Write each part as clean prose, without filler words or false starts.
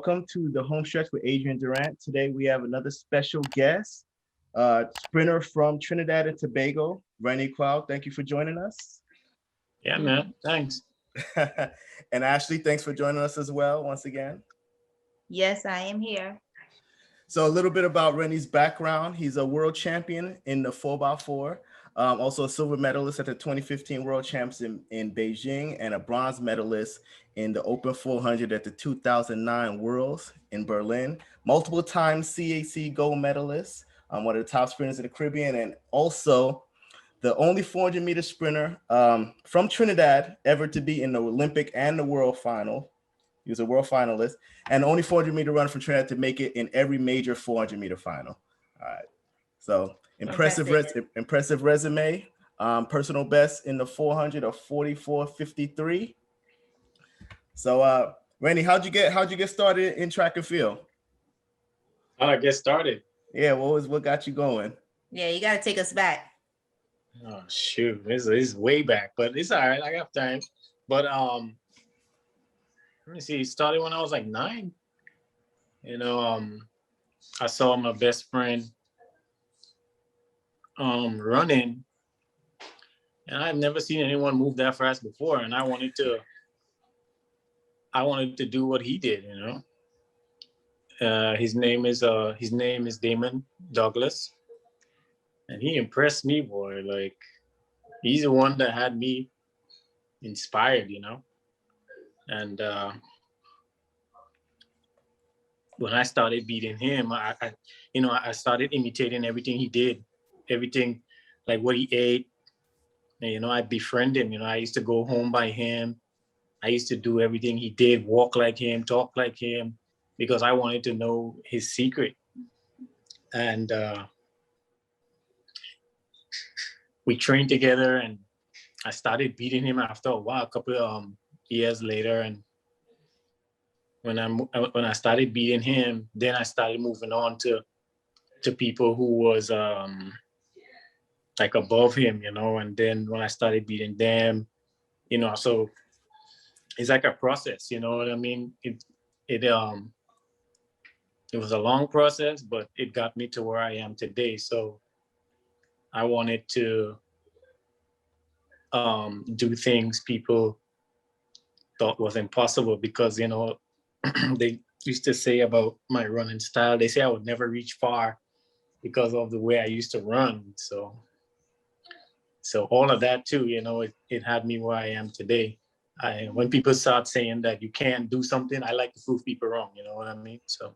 welcome to the Homestretch with Adrian Durant. Today we have another special guest, sprinter from Trinidad and Tobago, Renny Quow. Thank you for joining us. Yeah, man. Thanks. And Ashley, thanks for joining us as well, once again. Yes, I am here. So a little bit about Rennie's background. He's a world champion in the 4x4, also a silver medalist at the 2015 World Champs in Beijing, and a bronze medalist in the Open 400 at the 2009 Worlds in Berlin. Multiple times CAC gold medalist, one of the top sprinters in the Caribbean, and also the only 400-meter sprinter from Trinidad ever to be in the Olympic and the world final. He was a world finalist, and only 400-meter runner from Trinidad to make it in every major 400-meter final. All right, so impressive resume. Personal best in the 400 of 44:53. So, Rennie, how'd you get started in track and field? How'd I get started? Yeah, what got you going? Yeah, you got to take us back. Oh shoot, this is way back, but it's all right. I got time. But let me see. It started when I was like 9. You know, I saw my best friend running, and I've never seen anyone move that fast before, and I wanted to do what he did. You know, his name is Damon Douglas, and he impressed me, boy. Like, he's the one that had me inspired. You know. And when I started beating him, I started imitating everything he did, everything, like what he ate. And, you know, I befriended him. You know, I used to go home by him. I used to do everything he did, walk like him, talk like him, because I wanted to know his secret. And we trained together, and I started beating him after a while, a couple of years later. And when I started beating him, then I started moving on to people who was like above him, you know. And then when I started beating them, you know, so it's like a process, you know what I mean? It was a long process, but it got me to where I am today. So I wanted to do things people thought was impossible, because, you know, they used to say about my running style, they say I would never reach far because of the way I used to run. So all of that too, you know, it had me where I am today. When people start saying that you can't do something, I like to prove people wrong, you know what I mean? So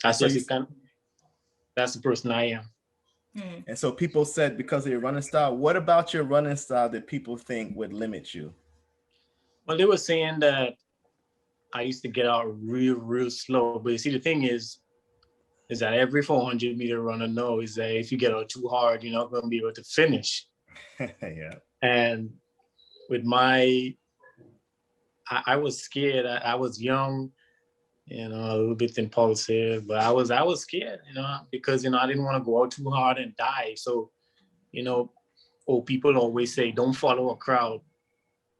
that's the person I am. And so people said, because of your running style, what about your running style that people think would limit you? Well, they were saying that I used to get out real slow. But you see, the thing is that every 400-meter runner knows that if you get out too hard, you're not going to be able to finish. Yeah. And with I was scared. I was young, you know, a little bit impulsive, but I was scared, you know, because, you know, I didn't want to go out too hard and die. So, you know, people always say, don't follow a crowd,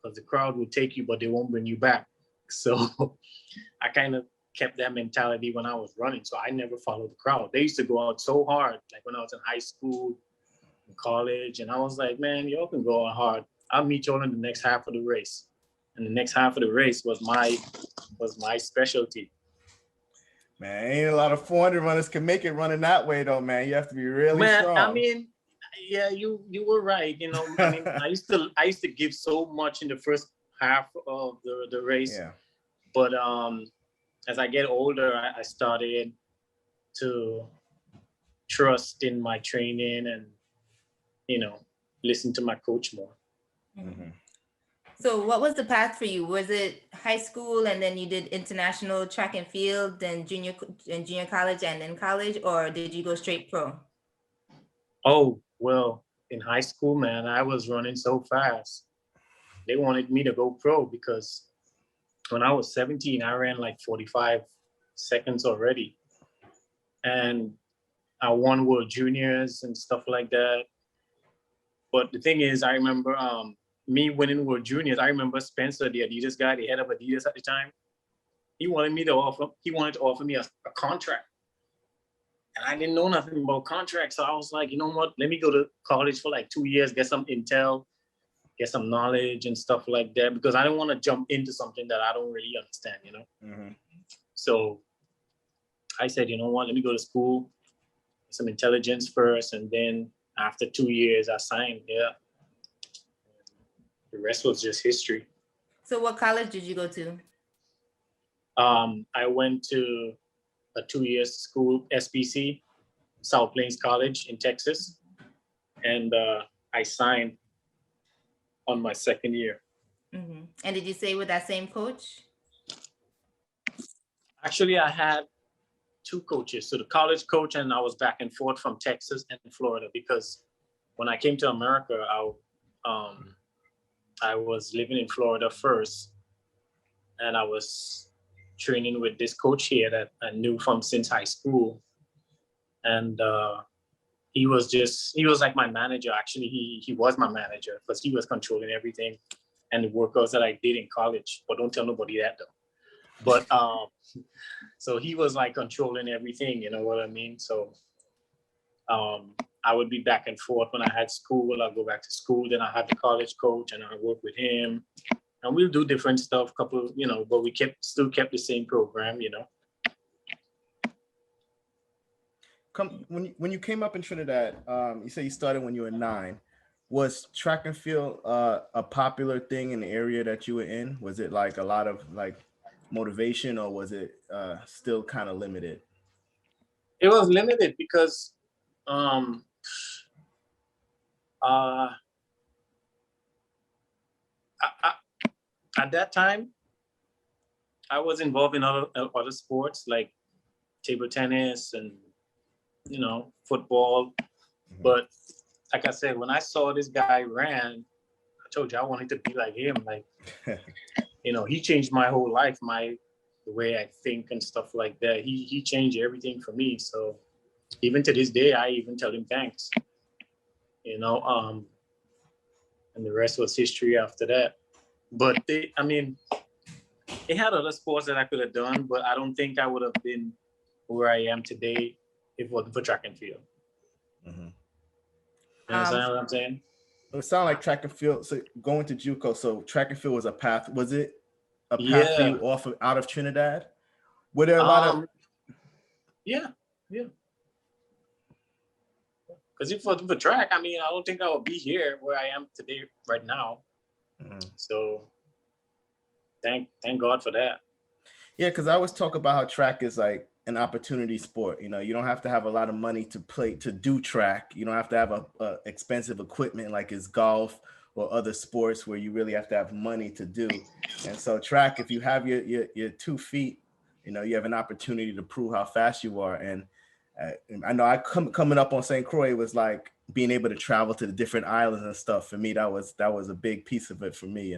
because the crowd will take you, but they won't bring you back. So I kind of kept that mentality when I was running. So I never followed the crowd. They used to go out so hard, like when I was in high school, in college, and I was like, man, y'all can go out hard. I'll meet y'all in the next half of the race. And the next half of the race was my specialty. Man, ain't a lot of 400 runners can make it running that way, though, man. You have to be really strong. I mean, yeah, you were right. You know, I mean, I used to give so much in the first half of the race. Yeah. But as I get older, I started to trust in my training and, you know, listen to my coach more. Mm-hmm. So what was the path for you? Was it high school and then you did international track and field, then junior college and then college, or did you go straight pro? Oh, well, in high school, man, I was running so fast. They wanted me to go pro because when I was 17, I ran like 45 seconds already. And I won World Juniors and stuff like that. But the thing is, I remember me winning World Juniors. I remember Spencer, the Adidas guy, the head of Adidas at the time. he wanted to offer me a contract. And I didn't know nothing about contracts. So I was like, you know what? Let me go to college for like 2 years, get some intel, get some knowledge and stuff like that, because I don't want to jump into something that I don't really understand, you know? Mm-hmm. So I said, you know what? Let me go to school, some intelligence first. And then after 2 years, I signed. Yeah. The rest was just history. So what college did you go to? I went to a 2-year school, SPC, South Plains College in Texas. And I signed on my second year. Mm-hmm. And did you stay with that same coach? Actually, I had 2 coaches. So the college coach, and I was back and forth from Texas and Florida, because when I came to America, I was living in Florida first. And I was training with this coach here that I knew from since high school. And he was like my manager. Actually, he was my manager, because he was controlling everything and the workouts that I did in college. But don't tell nobody that though. But so he was like controlling everything, you know what I mean? So I would be back and forth when I had school. I'd go back to school, then I had the college coach and I work with him. And we'll do different stuff, but we still kept the same program, you know. When you came up in Trinidad, you said you started when you were 9. Was track and field a popular thing in the area that you were in? Was it like a lot of like motivation, or was it still kind of limited? It was limited because at that time, I was involved in other sports like table tennis and, football. Mm-hmm. But like I said, when I saw this guy ran, I told you I wanted to be like him. Like, he changed my whole life, the way I think and stuff like that. He changed everything for me. So even to this day, I even tell him thanks. And the rest was history after that. But it had other sports that I could have done, but I don't think I would have been where I am today if it wasn't for track and field. Mm-hmm. You understand what I'm saying? It sounded like track and field. So going to Juco, so track and field was a path. Was it a path for you out of Trinidad? Were there a lot of? Yeah. Because if it wasn't for track, I don't think I would be here where I am today, right now. Mm-hmm. So thank God for that. Yeah, because I always talk about how track is like an opportunity sport. You don't have to have a lot of money to do track. You don't have to have a expensive equipment like it's golf or other sports where you really have to have money to do. And so track, if you have your 2 feet, you have an opportunity to prove how fast you are. And I know coming up on St. Croix was like being able to travel to the different islands and stuff. For me, that was a big piece of it for me,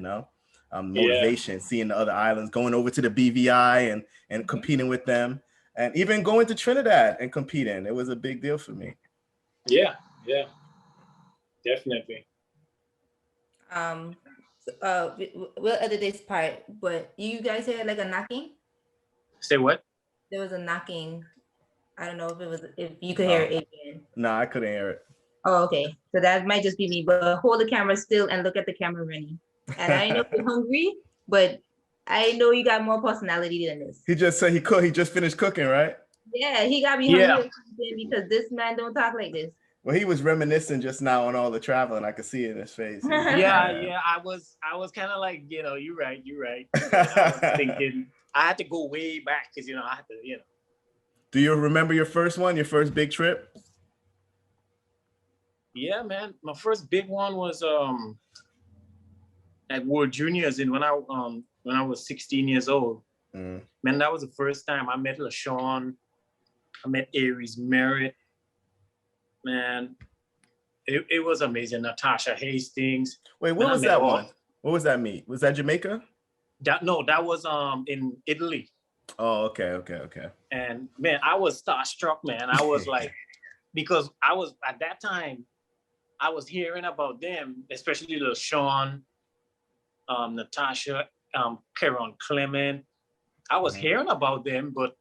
motivation, seeing the other islands, going over to the BVI and competing with them, and even going to Trinidad and competing. It was a big deal for me. Yeah, definitely. We'll edit this part, but you guys hear like a knocking? Say what? There was a knocking. I don't know if you could hear it, Adrian. No, I couldn't hear it. Oh, okay. So that might just be me, but hold the camera still and look at the camera, Rennie. And I know you're hungry, but I know you got more personality than this. He just said he cooked. He just finished cooking, right? Yeah, he got me hungry because this man don't talk like this. Well, he was reminiscing just now on all the traveling. I could see it in his face. Yeah. I was kind of like, you're right. I was thinking I had to go way back because I had to, Do you remember your first big trip? Yeah, man. My first big one was at World Juniors when I was 16 years old. Mm. Man, that was the first time I met LaShawn. I met Aries Merritt. Man, it was amazing. Natasha Hastings. Wait, what was that one? What was that meet? Was that Jamaica? That was in Italy. Oh, okay. And man, I was starstruck, man. I was like, because I was at that time, I was hearing about them, especially LaShawn, Natasha, Karen Clement, I was hearing about them, but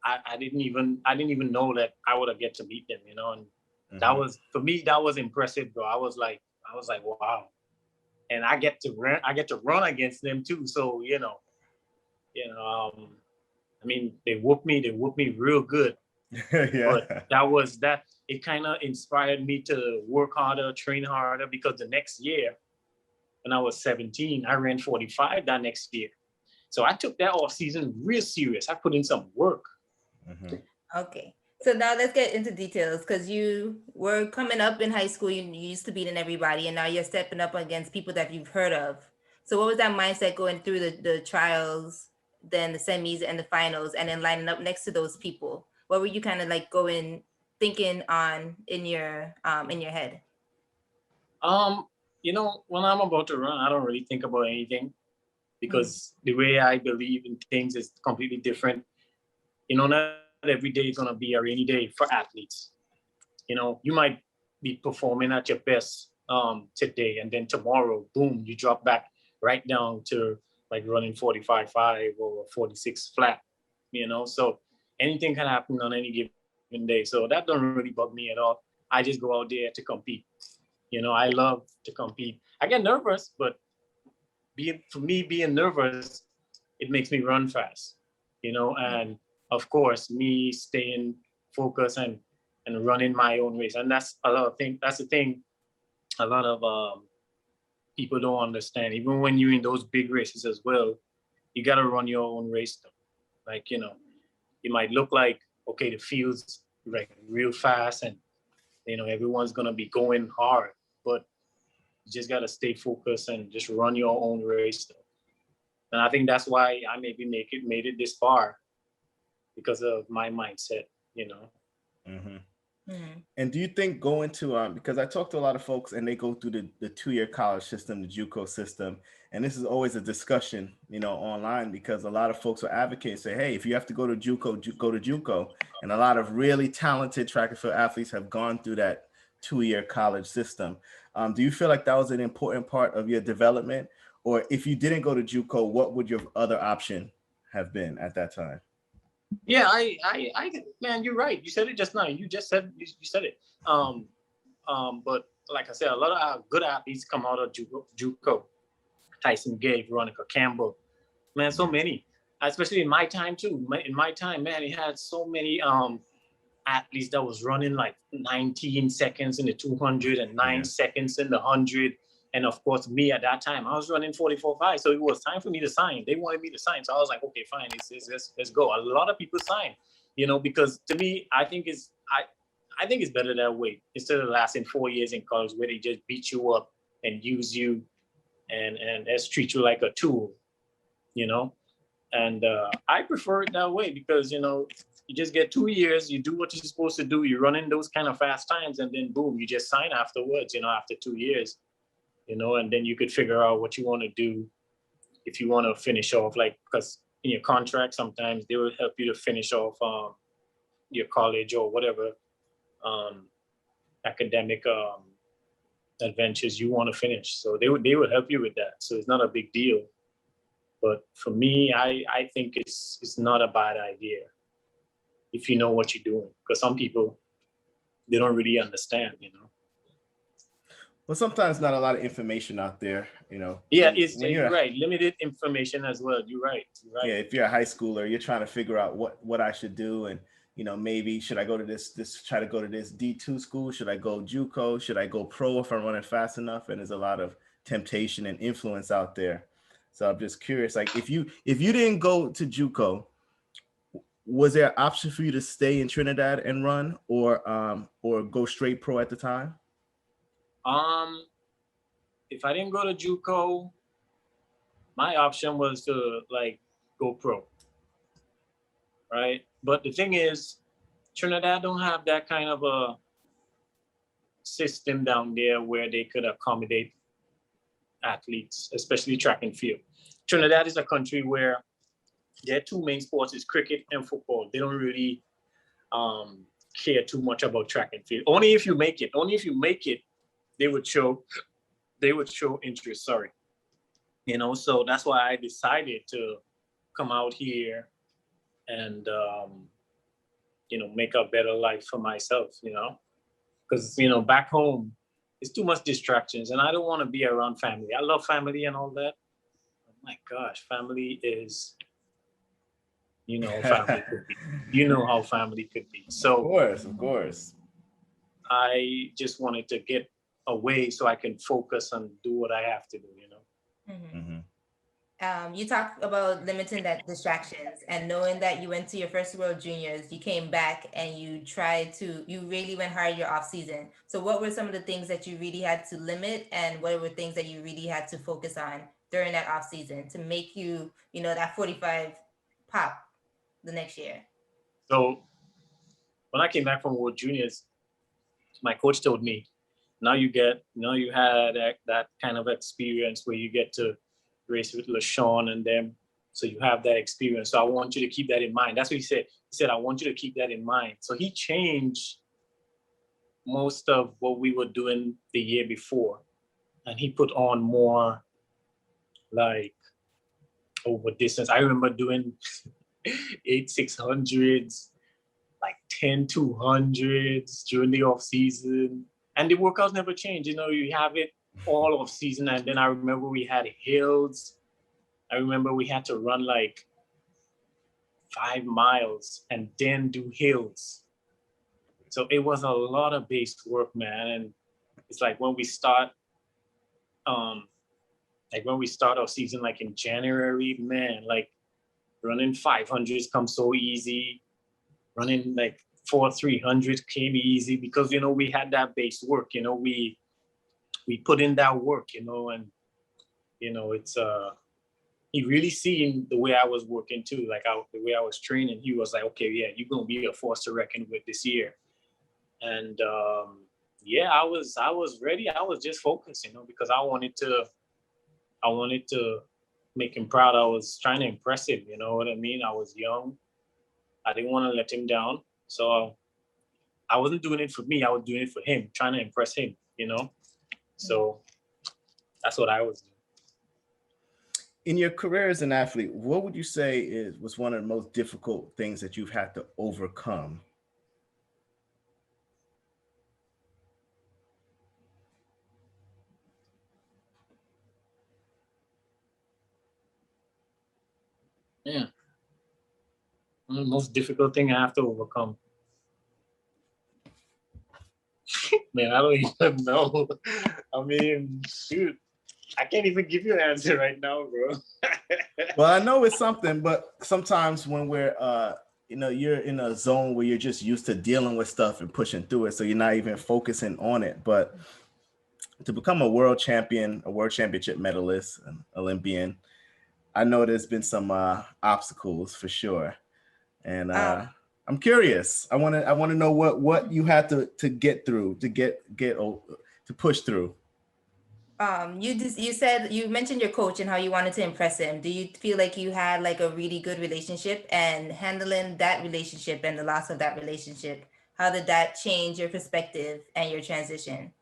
I didn't even know that I would have get to meet them, you know. And that was, for me, that was impressive, bro. I was like, wow. And I get to run against them too. So, I mean, they whooped me real good. Yeah. But it kind of inspired me to work harder, train harder, because the next year, when I was 17, I ran 45 that next year. So I took that off season real serious. I put in some work. Okay. So now let's get into details, because you were coming up in high school, you used to beating everybody, and now you're stepping up against people that you've heard of. So what was that mindset going through the trials, then the semis and the finals, and then lining up next to those people? What were you kind of like thinking on in your head? When I'm about to run, I don't really think about anything, because the way I believe in things is completely different. Not every day is going to be a rainy day for athletes. You might be performing at your best today, and then tomorrow, boom, you drop back right down to like running 45.5 or 46 flat, so anything can happen on any given day. So that don't really bug me at all. I just go out there to compete. I love to compete. I get nervous, but being nervous, it makes me run fast, and of course, me staying focused and running my own race. And that's the thing a lot of people don't understand. Even when you're in those big races as well, you got to run your own race though. Like, it might look like, okay, the field's like real fast and, everyone's going to be going hard, but you just got to stay focused and just run your own race though. And I think that's why I maybe made it this far, because of my mindset, And do you think going to, because I talk to a lot of folks and they go through the 2-year college system, the Juco system, and this is always a discussion, online, because a lot of folks will advocate and say, hey, if you have to go to Juco, go to Juco. And a lot of really talented track and field athletes have gone through that 2-year college system. Do you feel like that was an important part of your development? Or if you didn't go to Juco, what would your other option have been at that time? Yeah, man, you're right. You said it just now. You said it. But like I said, a lot of our good athletes come out of Juco. Tyson Gay, Veronica Campbell, man, so many. Especially in my time too. In my time, man, he had so many athletes that was running like 19 seconds in the 200 and 9 seconds in the 100. And of course, me at that time, I was running 44.5. So it was time for me to sign. They wanted me to sign. So I was like, okay, fine, let's go. A lot of people sign, because to me, I think it's better that way, instead of lasting 4 years in college where they just beat you up and use you and just treat you like a tool, And I prefer it that way, because, you just get 2 years, you do what you're supposed to do, you run in those kind of fast times, and then boom, you just sign afterwards, after 2 years. And then you could figure out what you want to do if you want to finish off, like, because in your contract, sometimes they will help you to finish off your college or whatever academic adventures you want to finish. So they would help you with that. So it's not a big deal. But for me, I think it's not a bad idea if you know what you're doing, because some people, they don't really understand, Well, sometimes not a lot of information out there, Yeah, you're right. Limited information as well. You're right. Yeah, if you're a high schooler, you're trying to figure out what I should do, and maybe should I go to try to go to this D2 school? Should I go Juco? Should I go pro if I'm running fast enough? And there's a lot of temptation and influence out there. So I'm just curious, like if you didn't go to Juco, was there an option for you to stay in Trinidad and run, or go straight pro at the time? If I didn't go to Juco, my option was to like go pro, right? But the thing is, Trinidad don't have that kind of a system down there where they could accommodate athletes, especially track and field. Trinidad is a country where their two main sports is cricket and football. They don't really care too much about track and field. Only if you make it, they would show interest. Sorry. So that's why I decided to come out here and, make a better life for myself, because, back home, it's too much distractions and I don't want to be around family. I love family and all that. Oh my gosh, family is, family could be. You know how family could be. So Of course. I just wanted to get away so I can focus and do what I have to do, You talked about limiting that distractions and knowing that you went to your first World Juniors, you came back and you really went hard your off season. So what were some of the things that you really had to limit and what were things that you really had to focus on during that off season to make you, that 45 pop the next year? So when I came back from World Juniors, my coach told me, now you had that kind of experience where you get to race with LaShawn and them. So you have that experience. So I want you to keep that in mind. That's what he said. He said, I want you to keep that in mind. So he changed most of what we were doing the year before. And he put on more like over distance. I remember doing 8 600s, like 10 200s during the off season. And the workouts never change. You have it all off season. And then I remember we had hills. I remember we had to run like 5 miles and then do hills. So it was a lot of base work, man. And it's like when we start our season, like in January, man, like running 500s comes so easy. Running like 4 300 came easy because, we had that base work, we put in that work, and, it's, he really seen the way I was working too, like the way I was training. He was like, okay, yeah, you're going to be a force to reckon with this year. And I was ready. I was just focused, because I wanted to make him proud. I was trying to impress him. You know what I mean? I was young. I didn't want to let him down. So I wasn't doing it for me. I was doing it for him, trying to impress him, So that's what I was doing. In your career as an athlete, what would you say was one of the most difficult things that you've had to overcome? Yeah. The most difficult thing I have to overcome. Man, I don't even know. I mean, shoot. I can't even give you an answer right now, bro. Well, I know it's something, but sometimes when we're, you're in a zone where you're just used to dealing with stuff and pushing through it, so you're not even focusing on it. But to become a world champion, a world championship medalist, an Olympian, I know there's been some obstacles for sure, and I'm curious. I want to know what you had to get through to push through. You mentioned your coach and how you wanted to impress him. Do you feel like you had like a really good relationship, and handling that relationship and the loss of that relationship, how did that change your perspective and your transition?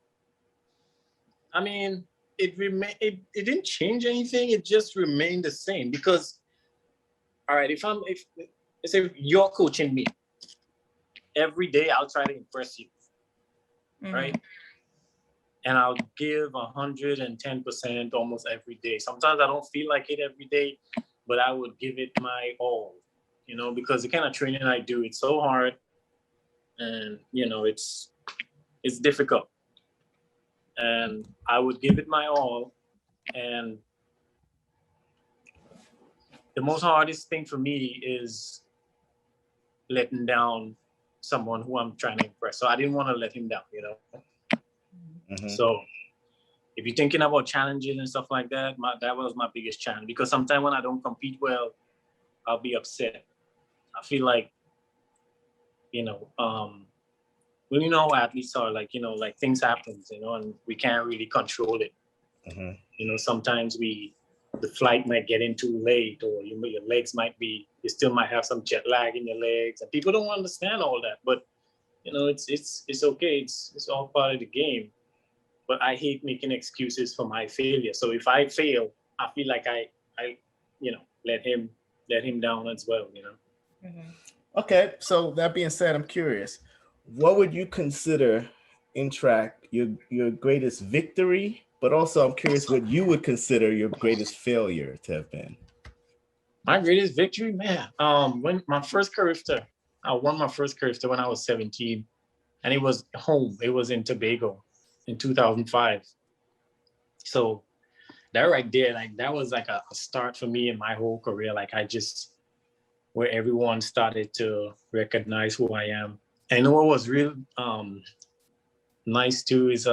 I mean, it didn't change anything. It just remained the same because, all right, if you're coaching me every day, I'll try to impress you, right? And I'll give 110% almost every day. Sometimes I don't feel like it every day, but I would give it my all, because the kind of training I do, it's so hard, and it's difficult. And I would give it my all. And the most hardest thing for me is letting down someone who I'm trying to impress. So I didn't want to let him down, So if you're thinking about challenges and stuff like that, that was my biggest challenge, because sometimes when I don't compete well, I'll be upset. I feel like, when athletes are like, like things happen, and we can't really control it. Sometimes the flight might get in too late, or your legs you still might have some jet lag in your legs, and people don't understand all that. But it's okay. It's all part of the game. But I hate making excuses for my failure. So if I fail, I feel like I let him let him down as well, Okay, so that being said, I'm curious, what would you consider in track your greatest victory? But also, I'm curious what you would consider your greatest failure to have been. My greatest victory, man. When my first character, I won my first character when I was 17, and it was home. It was in Tobago in 2005. So that right there, like that was like a start for me in my whole career. Like where everyone started to recognize who I am. And you know what was real nice too is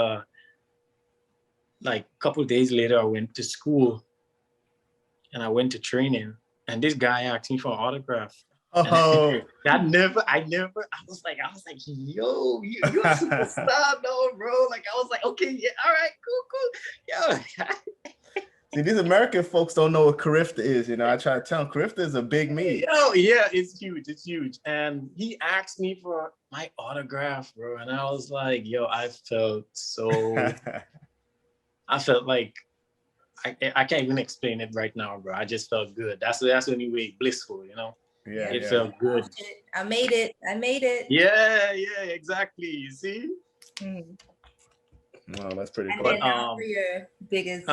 like a couple of days later I went to school and I went to training, and this guy asked me for an autograph. Oh, I was like, yo, you're a superstar, though, bro. Like, I was like, okay, yeah, all right, cool. Yo. See, these American folks don't know what Carifta is. I try to tell them Carifta is a big meet. Oh, yeah, it's huge. And he asked me for my autograph, bro. And I was like, yo, I felt like, I can't even explain it right now, bro. I just felt good. That's the only way, blissful, Yeah, it felt good. I made it. Yeah, exactly. You see? Wow, that's pretty cool. And then for your biggest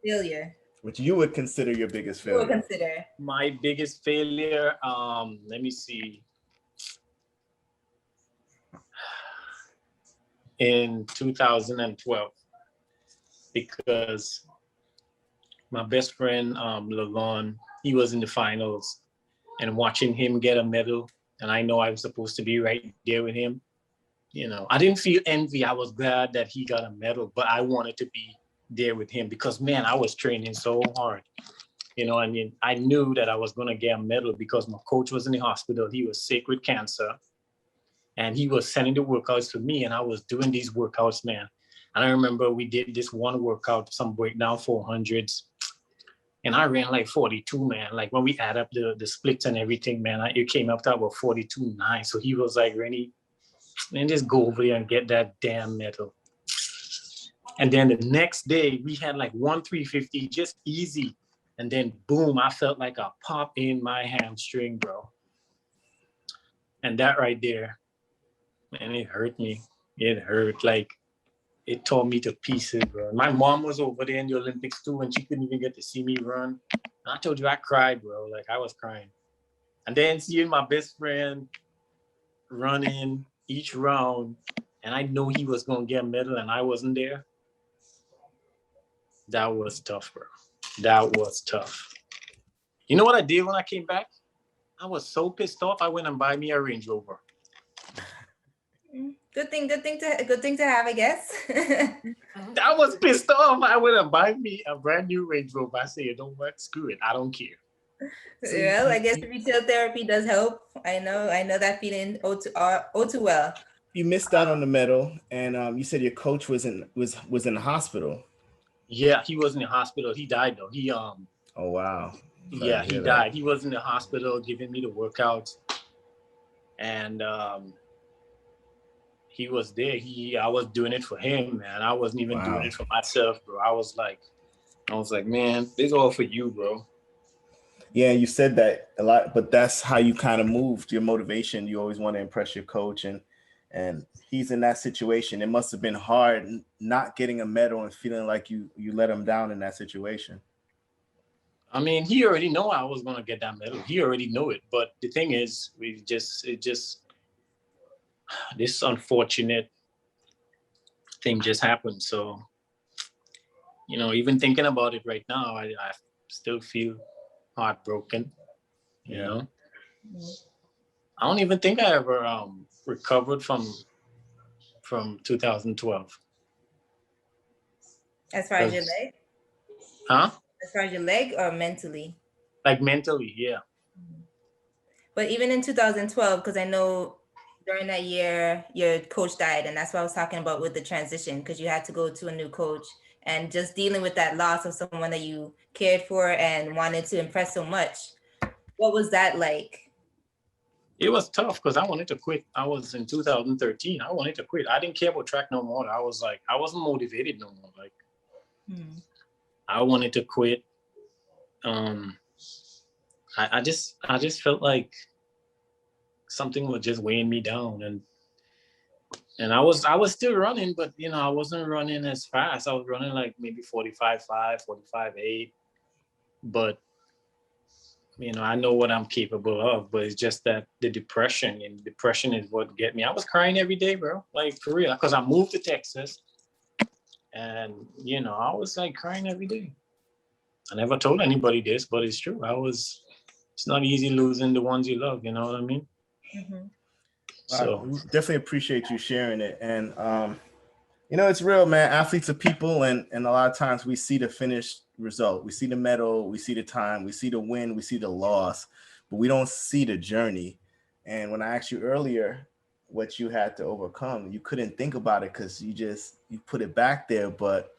failure. Which you would consider your biggest failure? My biggest failure, let me see. In 2012, because my best friend, Lavon, he was in the finals, and watching him get a medal, and I know I was supposed to be right there with him. I didn't feel envy. I was glad that he got a medal, but I wanted to be there with him because, man, I was training so hard. I knew that I was going to get a medal because my coach was in the hospital. He was sick with cancer, and he was sending the workouts to me, and I was doing these workouts, man. And I remember we did this one workout, some breakdown 400s, and I ran like 42, man. Like when we add up the splits and everything, man, it came up to about 42.9. So he was like, Rennie, man, just go over there and get that damn medal. And then the next day we had like 1,350, just easy. And then boom, I felt like a pop in my hamstring, bro. And that right there, man, it hurt me. It hurt, like it tore me to pieces, bro. My mom was over there in the Olympics too, and she couldn't even get to see me run. And I told you I cried, bro. Like I was crying. And then seeing my best friend running each round, and I know he was gonna get a medal, and I wasn't there. That was tough, bro. That was tough. You know what I did when I came back? I was so pissed off. I went and buy me a Range Rover. Good thing to have, I guess. I was pissed off. I went and buy me a brand new Range Rover. I said, "Don't work, screw it. I don't care." Well, I guess retail therapy does help. I know that feeling too well. You missed out on the medal, and you said your coach was in the hospital. Yeah, he was in the hospital. He died though. He Oh wow. Yeah, he died. He was in the hospital giving me the workouts, and he was there. I was doing it for him, man. I wasn't even doing it for myself, bro. I was like, man, this is all for you, bro. Yeah, you said that a lot, but that's how you kind of moved your motivation. You always want to impress your coach, and he's in that situation. It must have been hard not getting a medal and feeling like you let him down in that situation. I mean, he already know I was gonna get that medal. He already know it. But the thing is, this unfortunate thing just happened. So, even thinking about it right now, I still feel heartbroken. You know, I don't even think I ever recovered from 2012. As far as your leg? Huh? As far as your leg or mentally? Like mentally, yeah. But even in 2012, because I know during that year your coach died, and that's what I was talking about with the transition, because you had to go to a new coach and just dealing with that loss of someone that you cared for and wanted to impress so much. What was that like? It was tough because I wanted to quit. I was in 2013. I wanted to quit. I didn't care about track no more. I was like, I wasn't motivated no more. Like, I wanted to quit. I just felt like something was just weighing me down, and I was still running, but you know, I wasn't running as fast. I was running like maybe 45.5, 45.8, but you know, I know what I'm capable of, but it's just that the depression, and depression is what get me. I was crying every day, bro, like for real, because I moved to Texas, and you know, I was like crying every day. I never told anybody this, but it's true. It's not easy losing the ones you love, you know what I mean? Mm-hmm. Wow, So we definitely appreciate you sharing it. And you know, it's real, man. Athletes are people, and a lot of times we see the finished result. We see the medal, we see the time, we see the win, we see the loss, but we don't see the journey. And when I asked you earlier what you had to overcome, you couldn't think about it because you put it back there. But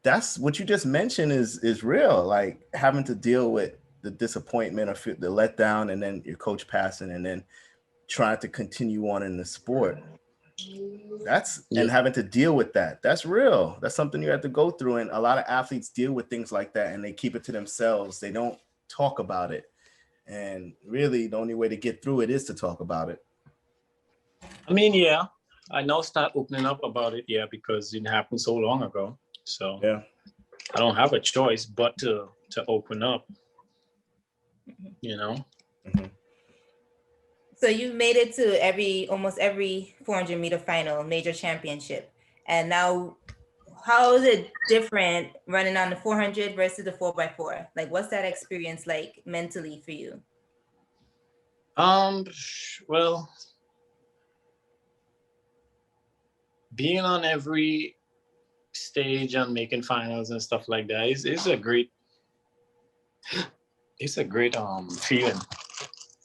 that's what you just mentioned is real. Like having to deal with the disappointment or the letdown, and then your coach passing, and then trying to continue on in the sport. And having to deal with that. That's real. That's something you have to go through. And a lot of athletes deal with things like that and they keep it to themselves. They don't talk about it. And really the only way to get through it is to talk about it. I mean, yeah, I now start opening up about it, yeah, because it happened so long ago. So yeah, I don't have a choice but to open up, you know. Mm-hmm. So you made it to almost every 400-meter final, major championship. And now how is it different running on the 400 versus the 4x4? Like, what's that experience like mentally for you? Well, being on every stage and making finals and stuff like that is a great feeling,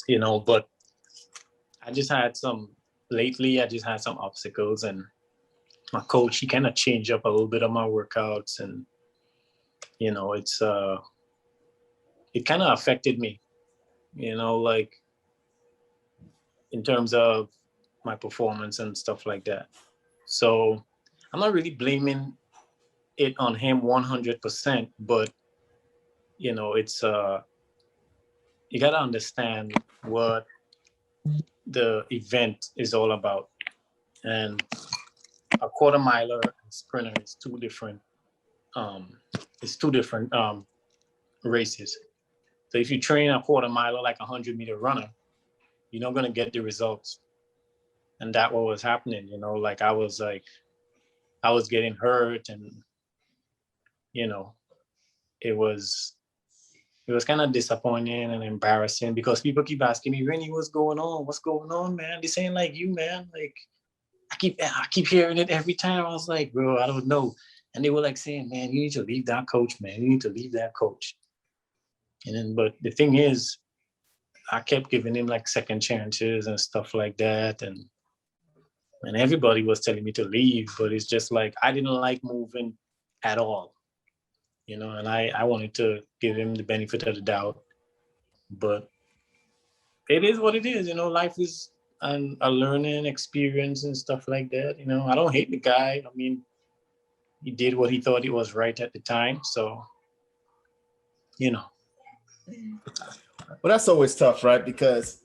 you know, but I just had some obstacles, and my coach, he kind of changed up a little bit of my workouts, and you know, it kind of affected me, you know, like in terms of my performance and stuff like that. So I'm not really blaming it on him 100%, but you know, it's you got to understand what the event is all about. And a quarter miler and sprinter is two different races. So if you train a quarter miler like a 100-meter runner, you're not going to get the results. And that what was happening, you know, like I was getting hurt, and you know, it was kind of disappointing and embarrassing because people keep asking me, Rennie, what's going on? What's going on, man? This ain't like you, man. Like I keep hearing it every time. I was like, bro, I don't know. And they were like saying, man, you need to leave that coach, man. You need to leave that coach. And then, but the thing is, I kept giving him like second chances and stuff like that. And everybody was telling me to leave, but it's just like, I didn't like moving at all, you know, and I wanted to give him the benefit of the doubt, but it is what it is, you know, life is a learning experience and stuff like that. You know, I don't hate the guy. I mean, he did what he thought it was right at the time. So, you know. Well, that's always tough, right? Because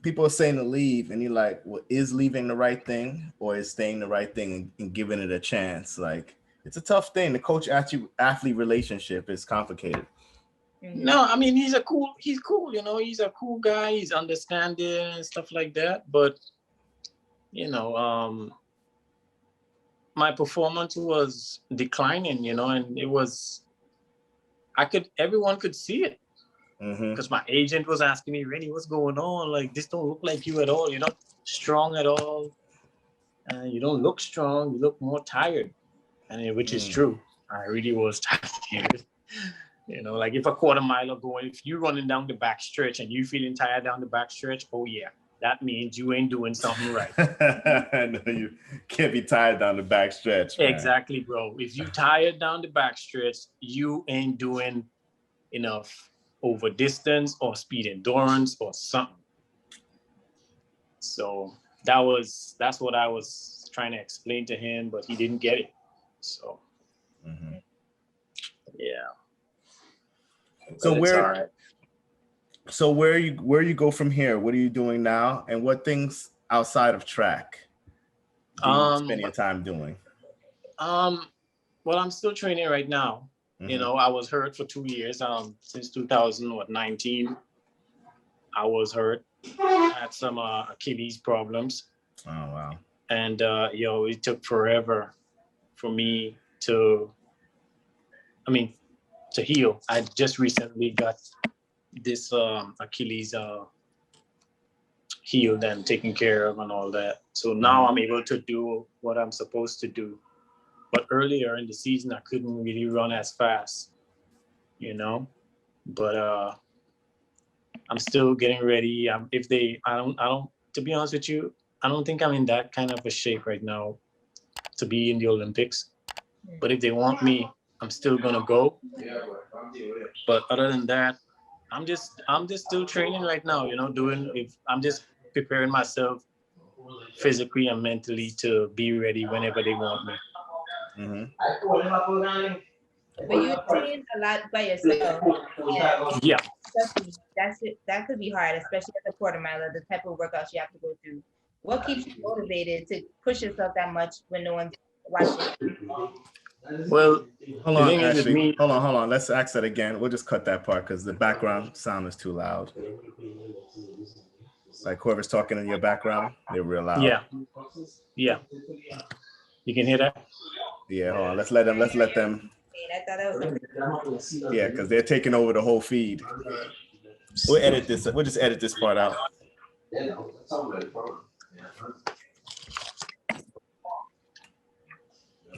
people are saying to leave and you're like, well, is leaving the right thing or is staying the right thing and giving it a chance? Like, it's a tough thing. The coach athlete relationship is complicated. No, I mean, he's cool, you know, he's a cool guy. He's understanding and stuff like that. But, you know, my performance was declining, you know, and it was, everyone could see it. Because my agent was asking me, Rennie, what's going on? Like, this don't look like you at all. You're not strong at all. You don't look strong. You look more tired. And which is true. I really was tired. You know, like if a quarter miler going, if you're running down the back stretch and you feeling tired down the back stretch, oh yeah, that means you ain't doing something right. No, you can't be tired down the back stretch, man. Exactly, bro. If you tired down the back stretch, you ain't doing enough over distance or speed endurance or something. So that's what I was trying to explain to him, but he didn't get it. So yeah. So So where you go from here? What are you doing now? And what things outside of track do you spend your time doing? Well, I'm still training right now. You know, I was hurt for 2 years. Since 2019, I was hurt. I had some Achilles problems. Oh wow! And it took forever for me to heal. I just recently got this Achilles healed and taken care of and all that. So now I'm able to do what I'm supposed to do. But earlier in the season, I couldn't really run as fast, But I'm still getting ready. To be honest with you, I don't think I'm in that kind of a shape right now to be in the Olympics. But if they want me, I'm still gonna go. But other than that, I'm just still training right now. I'm just preparing myself physically and mentally to be ready whenever they want me. But you train a lot by yourself. Yeah. That could be hard, especially as a quarter miler, the type of workouts you have to go through. What keeps you motivated to push yourself that much when no one's watching? Well, hold on, Ashley. Hold on. Let's ask that again. We'll just cut that part because the background sound is too loud. Like whoever's talking in your background, they're real loud. Yeah. You can hear that? Yeah, hold on. Let's let them. Yeah, because they're taking over the whole feed. We'll edit this. We'll just edit this part out.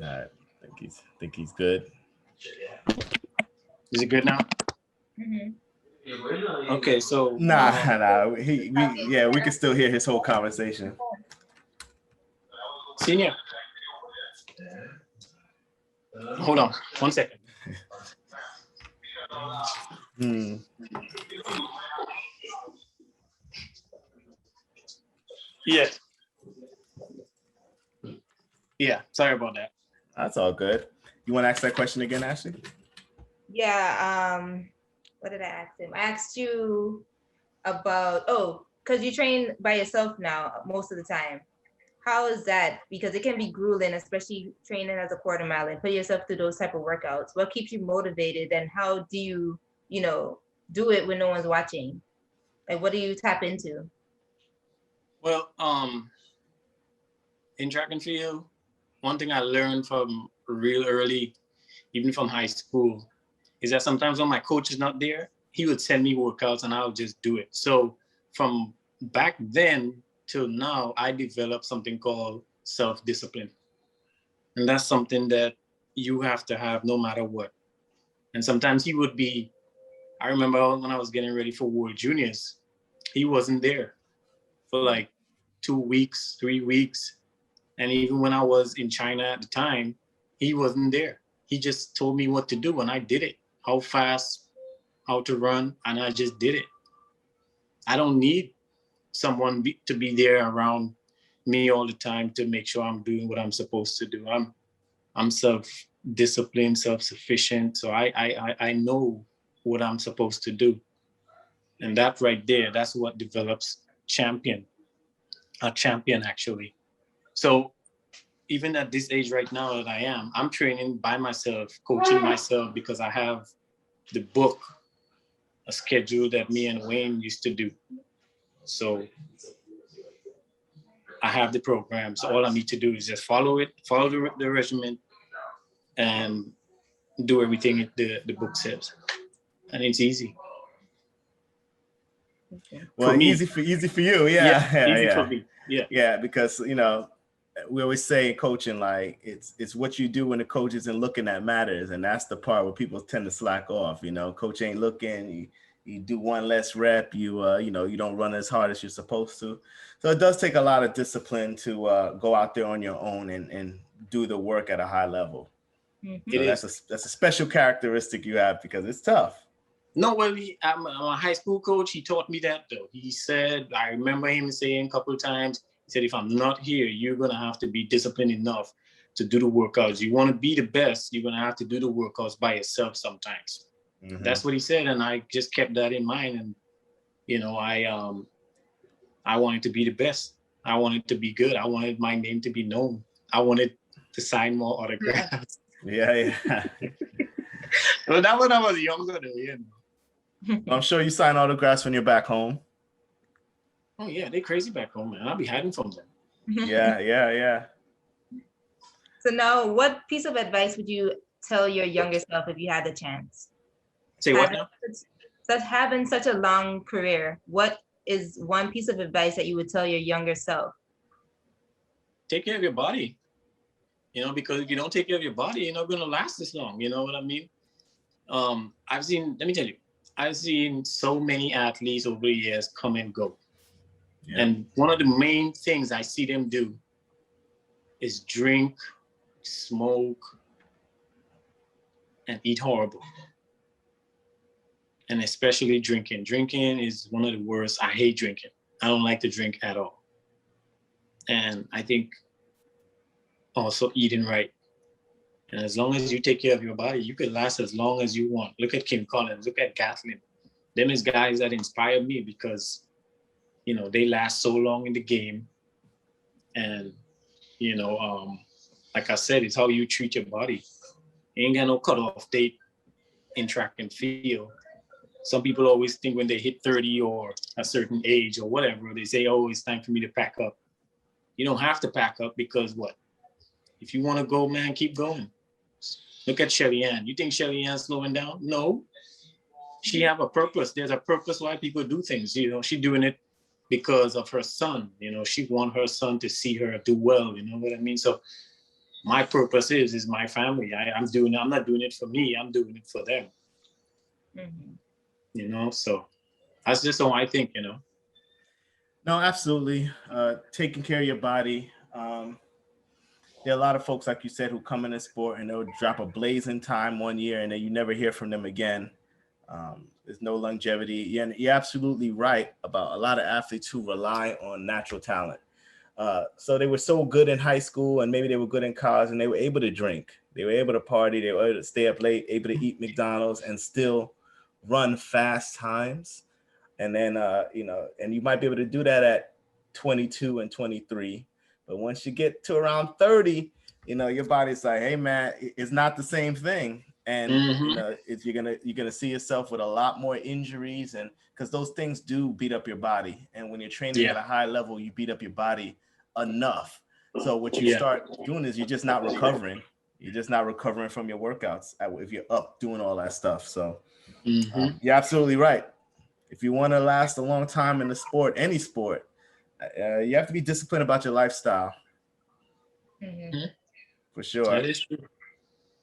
I think he's good. Is it good now? Okay, so nah. We can still hear his whole conversation. Senior, hold on 1 second. Yeah, sorry about that. That's all good. You want to ask that question again, Ashley? Yeah. What did I ask him? I asked you about, because you train by yourself now most of the time. How is that? Because it can be grueling, especially training as a quarter mile and put yourself through those type of workouts. What keeps you motivated, and how do you, do it when no one's watching? Like, what do you tap into? Well, in track and field, one thing I learned from real early, even from high school, is that sometimes when my coach is not there, he would send me workouts and I'll just do it. So from back then till now, I developed something called self-discipline. And that's something that you have to have no matter what. And sometimes I remember when I was getting ready for World Juniors, he wasn't there for like 2 weeks, 3 weeks. And even when I was in China at the time, he wasn't there. He just told me what to do and I did it. How fast, how to run, and I just did it. I don't need someone to be there around me all the time to make sure I'm doing what I'm supposed to do. I'm self-disciplined, self-sufficient, so I know what I'm supposed to do. And that right there, that's what develops a champion actually. So even at this age right now that I am, I'm training by myself, coaching myself, because I have the book, a schedule that me and Wayne used to do. So I have the program. So all I need to do is just follow the regimen and do everything the book says. And it's easy. Well, easy for you. Yeah. Easy for me. Yeah, because we always say in coaching, like it's what you do when the coach isn't looking that matters, and that's the part where people tend to slack off. Coach ain't looking, you do one less rep, you don't run as hard as you're supposed to. So it does take a lot of discipline to go out there on your own and do the work at a high level. So that's a special characteristic you have, because it's tough. No, well, I'm a high school coach. He taught me that though. He said, I remember him saying a couple of times, he said, if I'm not here, you're going to have to be disciplined enough to do the workouts. You want to be the best, you're going to have to do the workouts by yourself sometimes. That's what he said. And I just kept that in mind. And you know, I wanted to be the best. I wanted to be good. I wanted my name to be known. I wanted to sign more autographs. Yeah. Well, that when I was younger, though, you know. I'm sure you sign autographs when you're back home. Oh yeah, they crazy back home, man. I'll be hiding from them. Yeah. So now, what piece of advice would you tell your younger self if you had the chance? Say what now? Having such a long career, what is one piece of advice that you would tell your younger self? Take care of your body. You know, because if you don't take care of your body, you're not going to last this long. You know what I mean? Let me tell you, I've seen so many athletes over the years come and go. Yeah. And one of the main things I see them do is drink, smoke, and eat horrible. And especially drinking. Drinking is one of the worst. I hate drinking. I don't like to drink at all. And I think also eating right. And as long as you take care of your body, you can last as long as you want. Look at Kim Collins, look at Kathleen. Them is guys that inspire me because, you know, they last so long in the game. And, you know, like I said, it's how you treat your body. You ain't got no cutoff date in track and field. Some people always think when they hit 30 or a certain age or whatever, they say, oh, it's time for me to pack up. You don't have to pack up because what? If you want to go, man, keep going. Look at Shelly Ann. You think Shelly Ann's slowing down? No. She have a purpose. There's a purpose why people do things. You know, she's doing it because of her son. You know, she wants her son to see her do well. You know what I mean? So my purpose is my family. I'm not doing it for me. I'm doing it for them. Mm-hmm. You know, so that's just how I think, you know. No, absolutely. Taking care of your body. There are a lot of folks, like you said, who come in the sport and they'll drop a blazing time one year and then you never hear from them again. There's no longevity. You're absolutely right about a lot of athletes who rely on natural talent. So they were so good in high school and maybe they were good in college and they were able to drink. They were able to party. They were able to stay up late, able to eat McDonald's and still run fast times. And then, you know, and you might be able to do that at 22 and 23. But once you get to around 30, you know, your body's like, hey, man, it's not the same thing. And, you know, you're going to see yourself with a lot more injuries and because those things do beat up your body. And when you're training at a high level, you beat up your body enough. So what you start doing is you're just not recovering. You're just not recovering from your workouts if you're up doing all that stuff. So you're absolutely right. If you want to last a long time in the sport, any sport, you have to be disciplined about your lifestyle. For sure. That is true.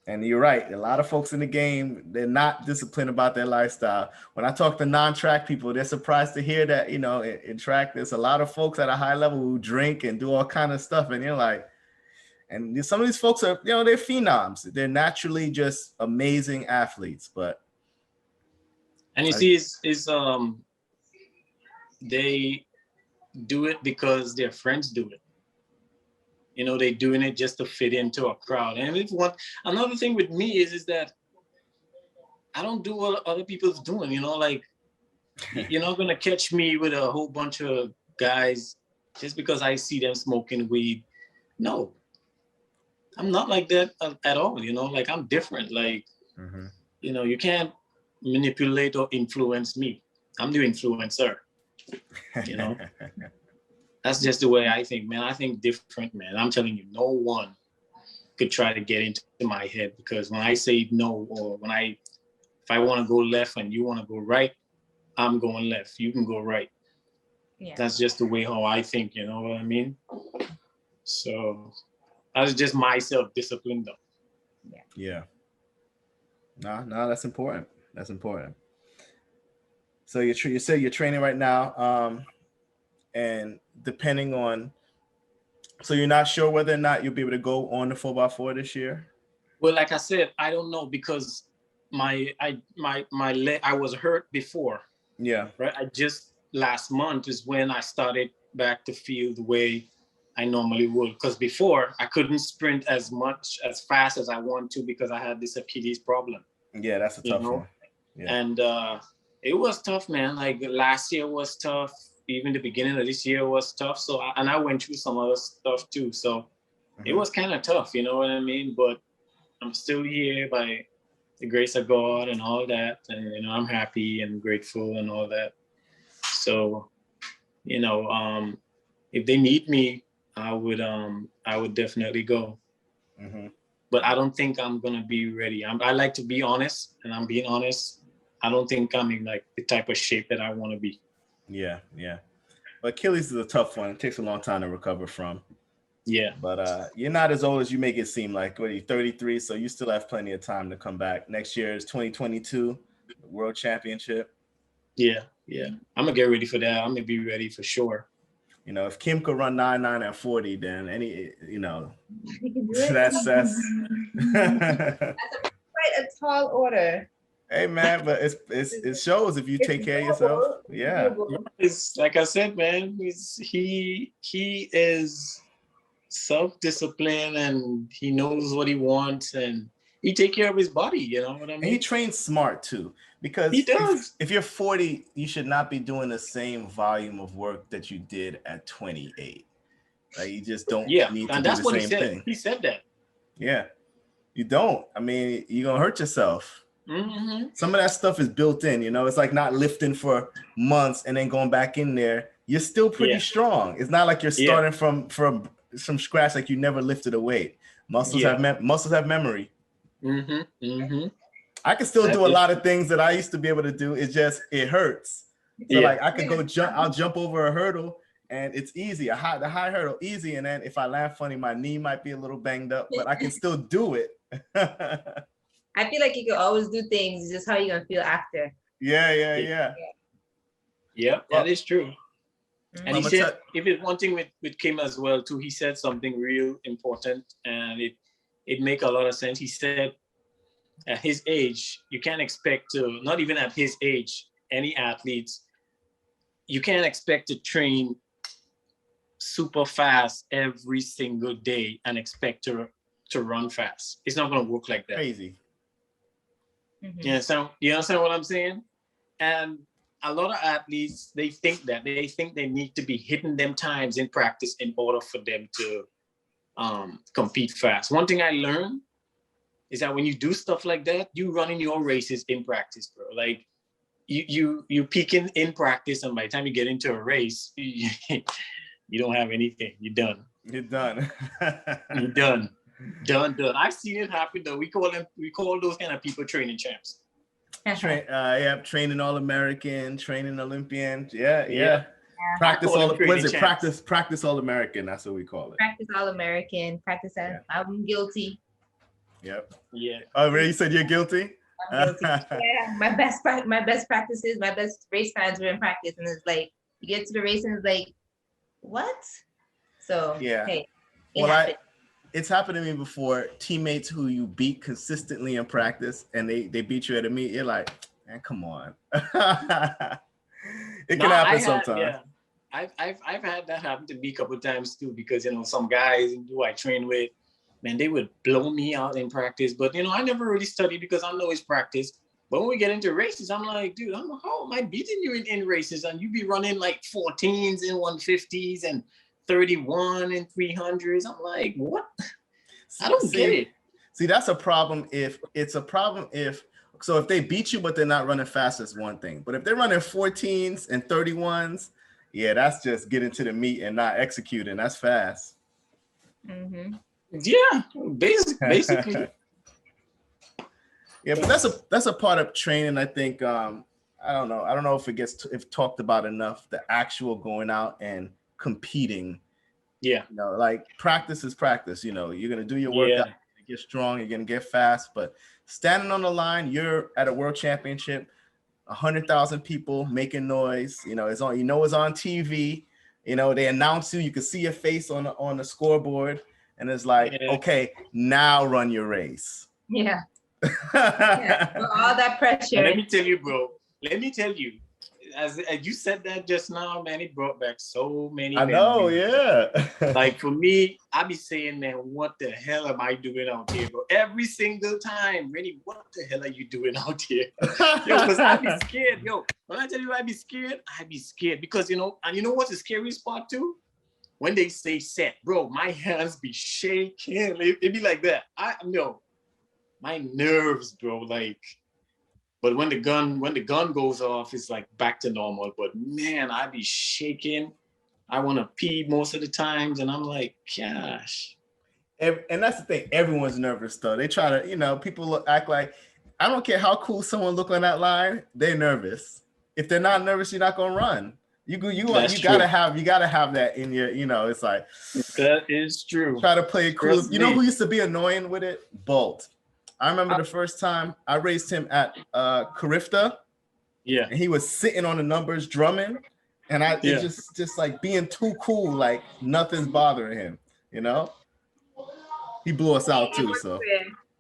And you're right. A lot of folks in the game, they're not disciplined about their lifestyle. When I talk to non-track people, they're surprised to hear that, you know, in track, there's a lot of folks at a high level who drink and do all kind of stuff. And you're like, and some of these folks are, you know, they're phenoms. They're naturally just amazing athletes. And you see, they do it because their friends do it. You know, they're doing it just to fit into a crowd. And another thing with me is that I don't do what other people's doing. You know, like you're not gonna catch me with a whole bunch of guys just because I see them smoking weed. No, I'm not like that at all. You know, like I'm different. Like, you know, you can't manipulate or influence me. I'm the influencer. You know. That's just the way I think, man. I think different, man. I'm telling you, no one could try to get into my head because when I say no, or if I want to go left and you want to go right, I'm going left. You can go right. Yeah. That's just the way how I think, you know what I mean? So that's just my self-discipline, though. Yeah. No, that's important. That's important. So you say you're training right now. And depending on, so you're not sure whether or not you'll be able to go on the 4x4 this year? Well, like I said, I don't know because my leg, I was hurt before. Yeah. Right. Last month is when I started back to feel the way I normally would. Because before I couldn't sprint as fast as I want to because I had this Achilles problem. Yeah, that's a tough one. Yeah. And It was tough, man. Like last year was tough. Even the beginning of this year was tough. So, and I went through some other stuff too. So it was kind of tough, you know what I mean? But I'm still here by the grace of God and all that. And, you know, I'm happy and grateful and all that. So, you know, if they need me, I would definitely go. But I don't think I'm going to be ready. I like to be honest, and I'm being honest. I don't think I'm in like the type of shape that I want to be. Yeah. But Achilles is a tough one. It takes a long time to recover from. Yeah. But you're not as old as you make it seem like. What are you, 33? So you still have plenty of time to come back. Next year is 2022, World Championship. Yeah. I'm going to get ready for that. I'm going to be ready for sure. You know, if Kim could run 9.9 at 40, then that's quite a tall order. Hey man, but it shows if you take care of yourself. Yeah. It's like I said, man, he is self-disciplined and he knows what he wants and he take care of his body, you know what I mean? And he trains smart too, because he does. If you're 40, you should not be doing the same volume of work that you did at 28. Like you just don't need to do the same thing. He said that. Yeah, you don't. I mean, you're gonna hurt yourself. Some of that stuff is built in, you know. It's like not lifting for months and then going back in there. You're still pretty strong. It's not like you're starting from scratch, like you never lifted a weight. Muscles have memory. I can still do a lot of things that I used to be able to do. It's just it hurts. So like I could go jump. I'll jump over a hurdle and it's easy. The high hurdle easy, and then if I land funny, my knee might be a little banged up, but I can still do it. I feel like you can always do things, just how you're gonna feel after. Yeah. Yep, that is true. And he said, tell- if it's one thing with Kim as well too, he said something real important, and it make a lot of sense. He said, at his age, you can't expect to, not even at his age, any athletes, you can't expect to train super fast every single day and expect to run fast. It's not going to work like that. Crazy. You understand what I'm saying? And a lot of athletes, they think they need to be hitting them times in practice in order for them to compete fast. One thing I learned is that when you do stuff like that, you running your races in practice, bro. Like you peaking in practice, and by the time you get into a race, you don't have anything. You're done. You're done. You're done. Done. I've seen it happen though. We call those kind of people training champs. Training All-American, training Olympian. Yeah. Practice All-American. That's what we call it. Practice All-American. Practice. I'm guilty. Yep. Yeah. Oh, really? You said you're guilty? I'm guilty. Yeah. My best practices, my best race times were in practice, and it's like you get to the race and it's like, what? So hey, it's happened to me before. Teammates who you beat consistently in practice and they beat you at a meet, you're like, man, come on. It can happen sometimes. Yeah. I've had that happen to me a couple of times too, because some guys who I train with, man, they would blow me out in practice. But I never really studied because I know it's practice. But when we get into races, I'm like, dude, how am I beating you in races? And you be running like 14s and 150s and 31 and 300s. I'm like, what? I don't get it. See, that's a problem if they beat you, but they're not running fast, is one thing. But if they're running 14s and 31s, yeah, that's just getting to the meet and not executing. That's fast. Mm-hmm. Yeah, basically. Yeah, but that's a part of training. I think I don't know if it gets talked about enough. The actual going out and competing. Yeah. Like practice is practice. You're gonna do your workout, you're gonna get strong, you're gonna get fast. But standing on the line, you're at a world championship, 100,000 people making noise. It's on. It's on TV. They announce you. You can see your face on the scoreboard, and it's like, okay, now run your race. Yeah. Yeah. All that pressure. And let me tell you, bro. as you said that just now, man, it brought back so many I know, memories. yeah. Like for me, I be saying, man, what the hell am I doing out here, bro? Every single time, Rennie, what the hell are you doing out here? Yo, because I be scared. Yo, when I tell you I be scared because, you know, and you know what's the scariest part too? When they say set, bro, my hands be shaking. It be like that. My nerves, bro, like. But when the gun goes off, it's like back to normal. But man, I be shaking. I want to pee most of the times, and I'm like, gosh. And that's the thing. Everyone's nervous though. They try to, you know, people act like, I don't care how cool someone look on that line. They're nervous. If they're not nervous, you're not gonna run. You gotta have that in your, you know. It's like that is true. Try to play it cool. You know who used to be annoying with it? Bolt. I remember the first time I raced him at Carifta. Yeah. And he was sitting on the numbers drumming. And it's just like being too cool, like nothing's bothering him, you know? He blew us out too, so.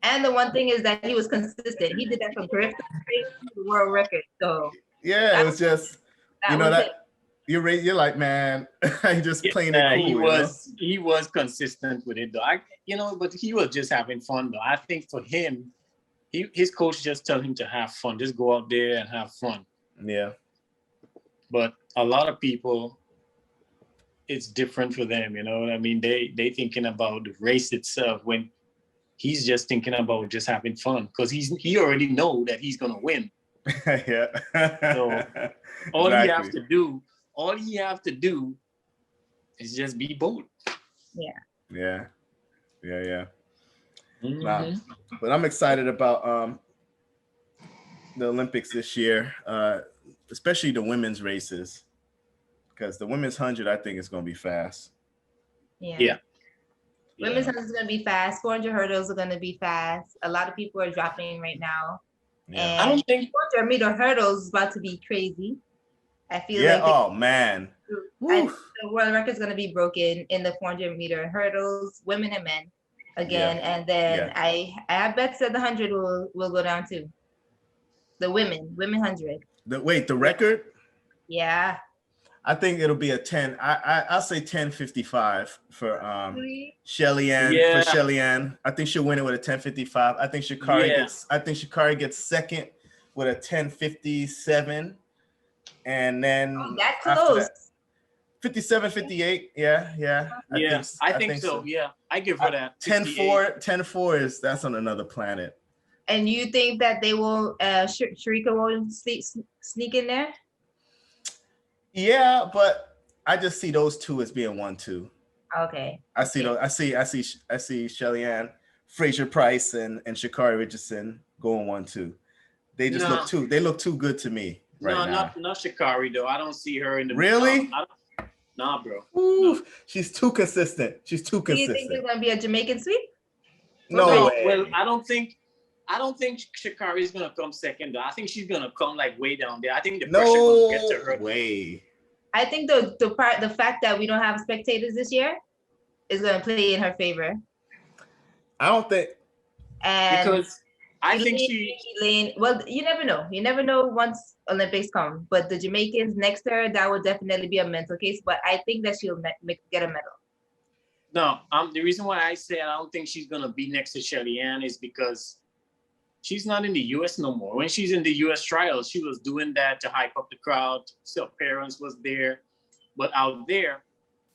And the one thing is that he was consistent. He did that from Carifta to the world record. So yeah, it was just, you know, that you're like, man, he just playing it cool. He was consistent with it though. But he was just having fun though. I think for him, his coach just tell him to have fun. Just go out there and have fun. Yeah. But a lot of people, it's different for them, you know what I mean? They thinking about the race itself when he's just thinking about just having fun because he already know that he's gonna win. Yeah. So all he have to do is just be bold. Yeah. Mm-hmm. Wow. But I'm excited about the Olympics this year, especially the women's races, because the women's 100 I think is going to be fast. Yeah. Women's 100 is going to be fast. 400 hurdles are going to be fast. A lot of people are dropping right now. Yeah. And I don't think 400 meter hurdles is about to be crazy. I feel like the world record is going to be broken in the 400 meter hurdles, women and men again. Yeah. And then I have bets that the 100 will go down too. The women 100. The record? Yeah. I think it'll be a 10. I'll say 10:55 for Shelly Ann. For Shelly Ann, I think she'll win it with a 10:55. I think Sha'Carri gets second with a 10:57, and then that close. 57-58. Yeah. I think so. Yeah, I give her that. 10-4 that's on another planet. And you think that they will Sharika won't sneak in there? Yeah, but I just see those two as being 1-2. Okay. I see Shelly Ann, Fraser Price, and Sha'Carri Richardson going 1-2. They just look too good to me right now. Not Sha'Carri though. I don't see her in the really. Nah, bro. Ooh, no. She's too consistent. Do you think there's gonna be a Jamaican sweep? No way. Well, I don't think Sha'Carri is gonna come second though. I think she's gonna come like way down there. I think the pressure gonna get to her. Way. I think the fact that we don't have spectators this year is gonna play in her favor. I don't think because I think well, you never know. You never know once Olympics come. But the Jamaicans next to her, that would definitely be a mental case. But I think that she'll get a medal. No, the reason why I say I don't think she's gonna be next to Shelly Ann is because she's not in the U.S. no more. When she's in the U.S. trials, she was doing that to hype up the crowd. So her parents was there, but out there,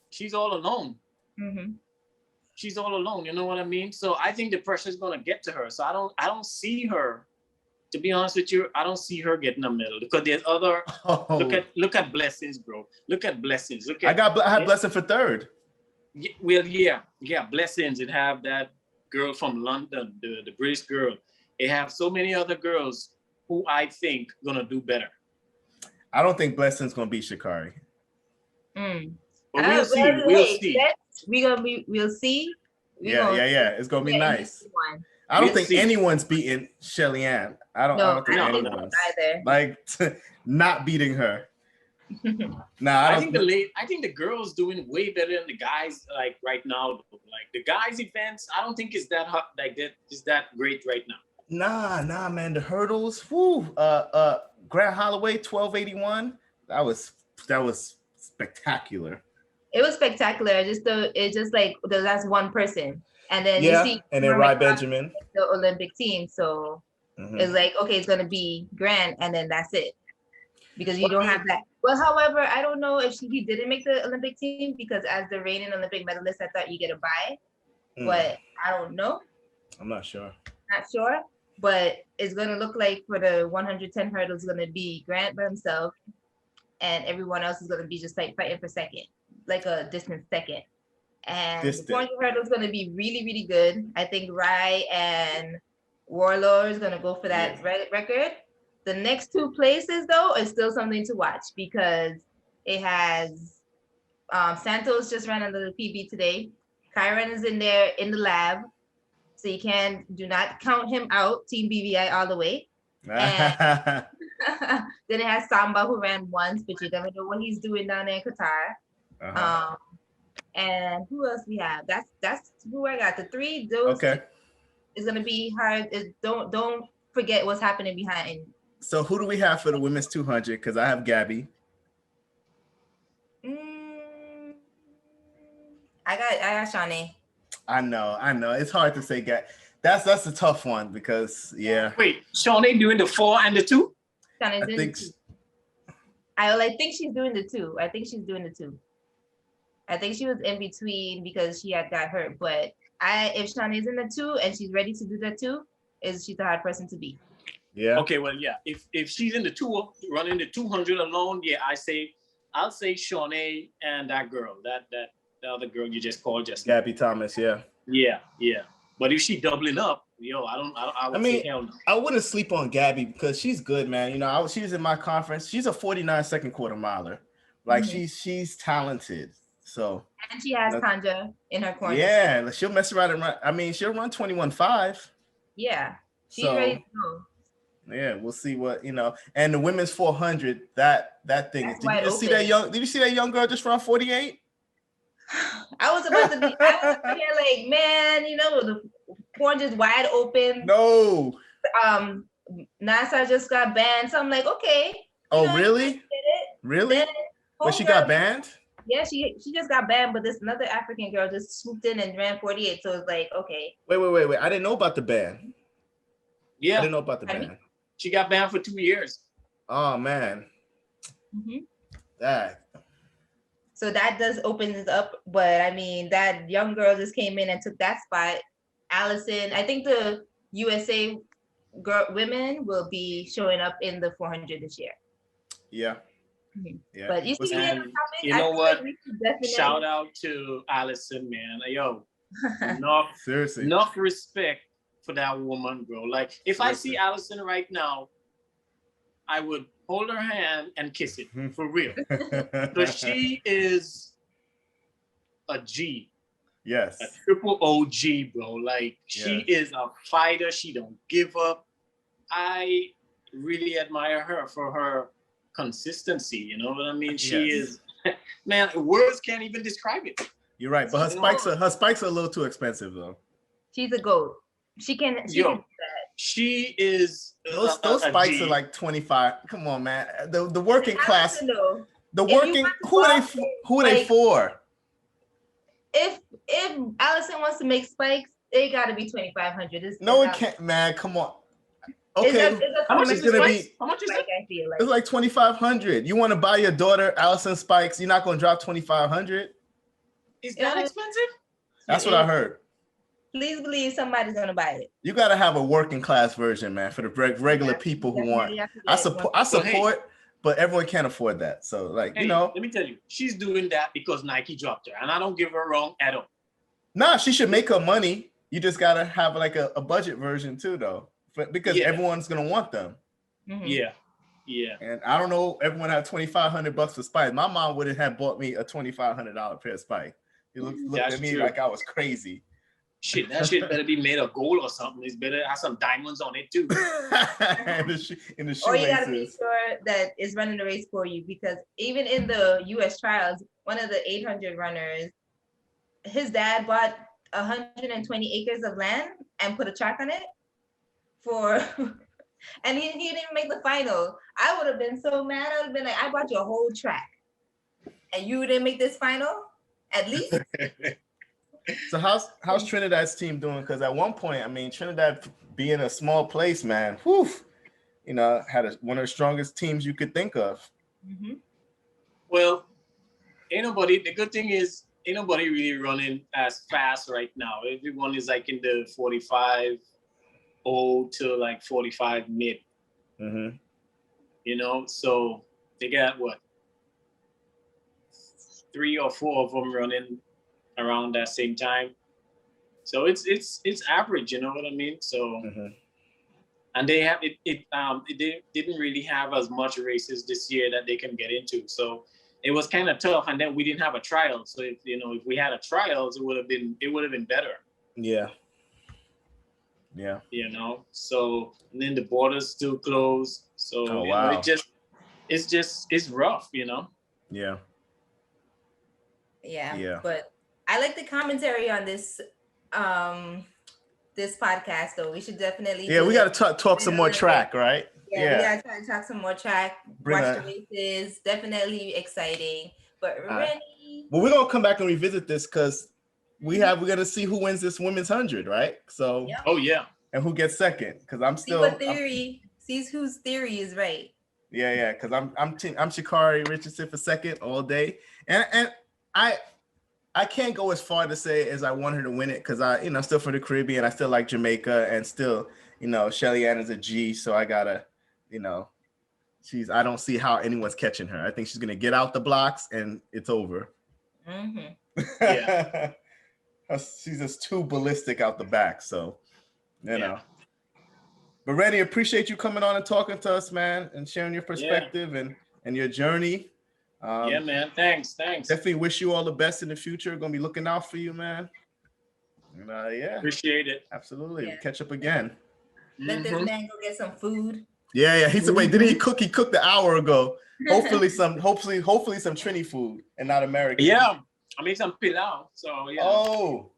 she's all alone. Mm-hmm. She's all alone. You know what I mean? So I think the pressure is gonna get to her. So I don't see her. To be honest with you, I don't see her getting a medal because there's other. Look at Blessings, bro. Look at Blessings. I had Blessing for third. Well, yeah, Blessings. It have that girl from London, the British girl. They have so many other girls who I think gonna do better. I don't think Blessing's gonna beat Sha'Carri. But we'll see. We'll see. Yeah. It's gonna be nice. I don't think anyone's beating Shelly Ann. I don't think anyone's either. Like not beating her. I think the girls doing way better than the guys like right now. Like the guys' events, I don't think it's that hot like that. Is that great right now? Nah, man. The hurdles. Woo. Grant Holloway 1281. That was spectacular. It was spectacular. It's just like that's one person, and then you Yeah, see and then Rye Benjamin, the Olympic team. So it's like, okay, it's gonna be Grant, and then that's it, because you don't have that. Well, however, I don't know if he didn't make the Olympic team, because as the reigning Olympic medalist, I thought you get a bye, but I don't know. I'm not sure. Not sure, but it's gonna look like for the 110 hurdles, it's gonna be Grant by himself, and everyone else is gonna be just like fighting for second, like a distant second. And the 400 hurdle is gonna be really, really good. I think Rye and Warlord is gonna go for that record. The next two places though is still something to watch, because it has Santos just ran under the PB today. Kyron is in there in the lab, so you do not count him out. Team BVI all the way. And then it has Samba, who ran once, but you never know what he's doing down there in Qatar. And who else we have? That's who I got. The three. Those is gonna be hard. Don't forget what's happening behind. So who do we have for the women's 200? Because I have Gabby. I got Shawnee. I know. It's hard to say. That's a tough one, because Wait, Shawnee doing the 4 and the 2? Shawnee's doing the 2. I think she's doing the 2. I think she's doing the 2. I think she was in between because she had got hurt. But if Shawnee's in the 2 and she's ready to do the 2, she's a hard person to beat. Yeah. Okay. Well, yeah. If she's in the 2, running the 200 alone, I'll say Shawnee and that girl, that the other girl you just called just Gabby Thomas. Yeah. Yeah. But if she doubling up, I would say hell no. I wouldn't sleep on Gabby, because she's good, man. You know, she was in my conference. She's a 49 second quarter miler. Like she's talented. So, and she has Tanja in her corner. Yeah, she'll mess around and run. I mean, she'll run 21.5. Yeah, she's ready to go. Yeah, we'll see what, And the women's 400, that thing. Did you see that young girl just run 48? I was about to be here like, man, the 400's wide open. No. NASA just got banned, so I'm like, okay. Oh, really? Really? But she got banned? Yeah, she just got banned, but this another African girl just swooped in and ran 48. So it's like, okay. Wait. I didn't know about the ban. Yeah. I didn't know about the ban. She got banned for 2 years. Oh, man. That. So that does open this up. But I mean, that young girl just came in and took that spot. Allyson, I think the USA women will be showing up in the 400 this year. Yeah. Yeah. But you know what? Shout out to Allyson, man. Yo, enough respect for that woman, bro. Like, if I see Allyson right now, I would hold her hand and kiss it, for real. Because she is a G. Yes. A triple OG, bro. Like, she is a fighter. She don't give up. I really admire her for her consistency, you know what I mean? She is, man, words can't even describe it. You're right, but her spikes are a little too expensive, though. She's a goat. She can do that. She is those spikes are like 25. Come on, man. The working class. Who are they for? If Allyson wants to make spikes, they gotta be 2,500. No, it can't, man. Come on. Okay, how much is it? It's like 2,500. You want to buy your daughter Allyson spikes? You're not going to drop 2,500. Is that expensive? That's what I heard. Please believe somebody's going to buy it. You got to have a working class version, man, for the regular people who want. I support, but everyone can't afford that. So, like, let me tell you, she's doing that because Nike dropped her, and I don't give her wrong at all. Nah, she should make her money. You just got to have like a budget version too, though. Because everyone's gonna want them. Yeah. And I don't know, everyone had $2,500 for spikes. My mom would have bought me a $2,500 pair of spikes. He looked at me like I was crazy. Shit, that shit better be made of gold or something. It's better have some diamonds on it too. in the or you gotta be sure that it's running the race for you, because even in the US trials, one of the 800 runners, his dad bought 120 acres of land and put a track on it for And he didn't even make the final. I would have been so mad. I would have been like, I bought you a whole track. And you didn't make this final? At least? So how's Trinidad's team doing? Because at one point, I mean, Trinidad being a small place, man, whew, you know, had one of the strongest teams you could think of. Mm-hmm. Well, the good thing is, ain't nobody really running as fast right now. Everyone is like in the 45 to like 45 mid. Mm-hmm. You know, so they got what? 3 or 4 of them running around that same time. So it's average, you know what I mean? So Mm-hmm. and they have they didn't really have as much races this year that they can get into. So it was kind of tough, and then we didn't have a trial. So if we had a trials, it would have been better. Yeah. Yeah. You know, so and then the borders still closed. So wow. it's rough, you know. Yeah. Yeah. But I like the commentary on this this podcast though. We should definitely we got to talk some more track, right? Yeah, we gotta try to talk some more track. Watch the races. Definitely exciting. But Rennie, well, we're gonna come back and revisit this because we're gonna see who wins this women's 100, right? So Oh yeah. And who gets second? Because I'm still sees whose theory is right. Yeah, because I'm Sha'Carri Richardson for second all day, and I can't go as far to say as I want her to win it because I'm still from the Caribbean. I still like Jamaica, and still Shelly Ann is a G, so I gotta I don't see how anyone's catching her. I think she's gonna get out the blocks and it's over. Mm-hmm. Yeah. She's just too ballistic out the back, so you know. But Rennie, appreciate you coming on and talking to us, man, and sharing your perspective and your journey. Yeah, man. Thanks. Definitely wish you all the best in the future. Gonna be looking out for you, man. And appreciate it. Absolutely. We'll catch up again. Let this man go get some food. Yeah. He said, wait, didn't he cook? He cooked an hour ago. Hopefully some Trini food and not American. Yeah. I made some pilau. So yeah. Oh.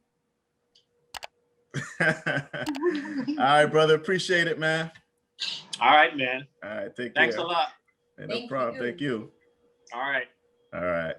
All right, brother. Appreciate it, man. All right, man. All right. Take care. Thanks a lot. Hey, no problem. Thank you. All right. All right.